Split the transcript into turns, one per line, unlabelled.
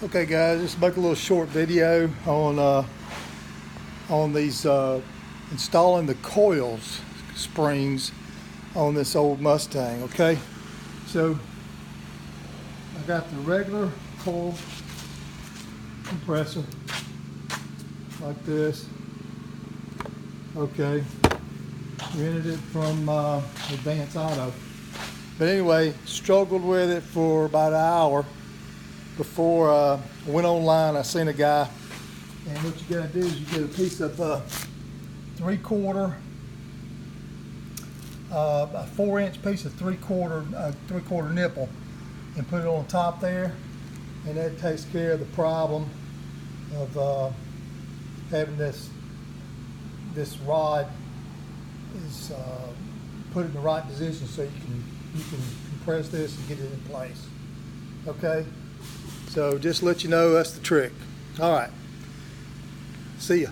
Okay guys, just make a little short video on these installing the coils springs on this old Mustang. Okay, so I got the regular coil compressor like this. Okay, rented it from Advanced Auto, but anyway, struggled with it for about an hour before I went online. I seen a guy, and what you gotta do is you get a piece of a 4-inch piece of 3/4 nipple and put it on top there, and that takes care of the problem of having this rod is put in the right position so you can compress this and get it in place. Okay, so just let you know that's the trick. All right, see ya.